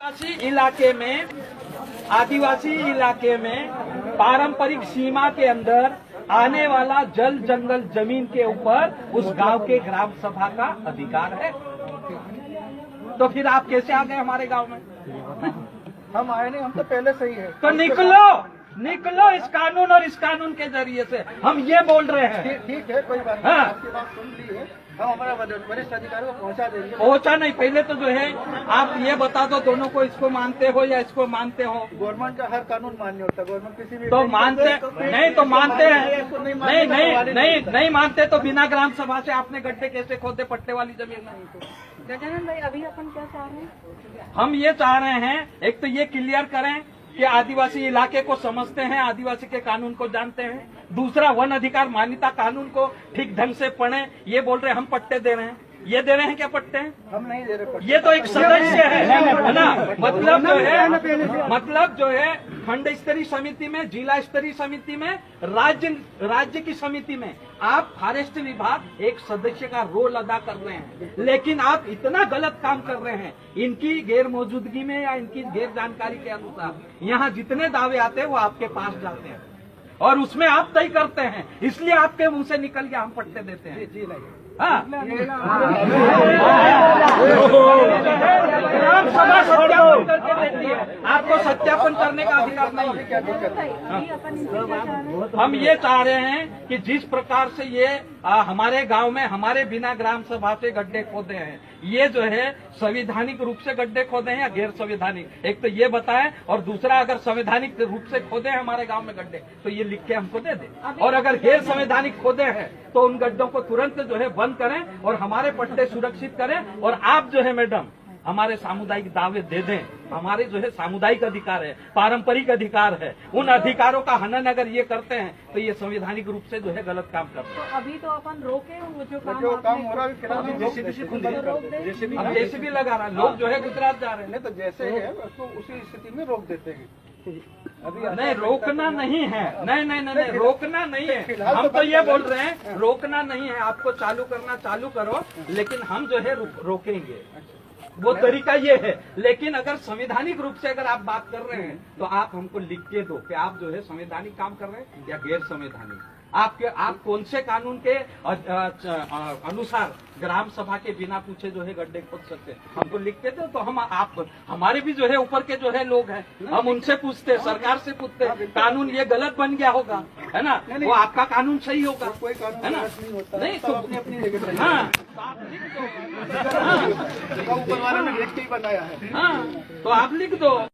आदिवासी इलाके में पारंपरिक सीमा के अंदर आने वाला जल जंगल जमीन के ऊपर उस गांव के ग्राम सभा का अधिकार है। तो फिर आप कैसे आ गए हमारे गांव में? हम आए नहीं, हम तो पहले से ही है। तो निकलो इस कानून और इस कानून के जरिए से हम ये बोल रहे हैं। ठीक है, कोई बात नहीं। हाँ। आपकी बात सुन ली है, हम हमारा वरिष्ठ अधिकारी को पहुंचा देंगे। पहुंचा नहीं, पहले तो जो है आप ये बता दो दोनों को, इसको मानते हो या इसको मानते हो? गवर्नमेंट का हर कानून मान्य होता है। गवर्नमेंट किसी भी तो मानते नहीं तो मानते हैं, नहीं मानते तो बिना ग्राम सभा से आपने गड्ढे कैसे खोदे पट्टे वाली जमीन में? गजानन भाई, अभी अपन क्या चाह रहे हैं? हम ये चाह रहे हैं, एक तो ये क्लियर करें कि आदिवासी इलाके को समझते हैं, आदिवासी के कानून को जानते हैं। दूसरा, वन अधिकार मान्यता कानून को ठीक ढंग से पढ़ें। ये बोल रहे हैं हम पट्टे दे रहे हैं, ये दे रहे हैं क्या पट्टे? हम नहीं दे रहे। ये तो एक सदस्य है ना। मतलब जो है खंड स्तरीय समिति में, जिला स्तरीय समिति में, राज्य की समिति में आप फॉरेस्ट विभाग एक सदस्य का रोल अदा कर रहे हैं, लेकिन आप इतना गलत काम कर रहे हैं। इनकी गैर मौजूदगी में या इनकी गैर जानकारी के अनुसार यहाँ जितने दावे आते हैं वो आपके पास जाते हैं और उसमें आप तय करते हैं, इसलिए आपके मुंह से निकल के हम पट्टे देते हैं। जी नहीं। हाँ। ग्राम सभा सत्यापन करके देती है, आपको सत्यापन करने का अधिकार नहीं है। अभी अपन इनसे क्या चाह रहे हैं? हम ये चाह रहे हैं कि जिस प्रकार से ये हमारे गांव में हमारे बिना ग्राम सभा से गड्ढे खोदे हैं, ये जो है संवैधानिक रूप से गड्ढे खोदे हैं या गैर संवैधानिक, एक तो ये बताएं, और दूसरा अगर संवैधानिक रूप से खोदे हैं हमारे गांव में गड्ढे तो ये लिख के हमको दे दें, और अगर गैर संवैधानिक खोदे हैं तो उन गड्ढों को तुरंत जो है बंद करें और हमारे पट्टे सुरक्षित करें। और आप जो है मैडम हमारे सामुदायिक दावे दे दें। हमारे जो है सामुदायिक अधिकार है, पारंपरिक अधिकार है, उन अधिकारों का हनन अगर ये करते हैं तो ये संवैधानिक रूप से जो है गलत काम करते हैं। तो अभी तो अपन रोके वो जो काम हो रहा है फिलहाल अब जेसीबी लगा रहा है, लोग जो है गुजरात जा रहे हैं। नहीं तो जैसे है उसको उसी स्थिति में रोक देते हैं। अभी नहीं, रोकना नहीं है। नहीं, रोकना नहीं है। हम तो ये बोल रहे हैं रोकना नहीं है, आपको चालू करना चालू करो, लेकिन हम जो है रोकेंगे, वो तरीका ये है। लेकिन अगर संवैधानिक रूप से अगर आप बात कर रहे हैं तो आप हमको लिख के दो कि आप जो है संवैधानिक काम कर रहे हैं या गैर संवैधानिक। आप कौन से कानून के अनुसार ग्राम सभा के बिना पूछे जो है गड्ढे खोद सकते हैं, हमको लिख के दो। तो हम हमारे भी जो है ऊपर के जो है लोग हैं, हम उनसे पूछते, सरकार से पूछते, कानून ये गलत बन गया होगा, है ना, वो आपका कानून सही होगा, कोई कानून है ना? नहीं होता, नहीं तो अपनी जगह पे। हाँ, तो आप लिख दो। ऊपर वाले ने लिख के ही बनाया है। हाँ, तो आप लिख दो।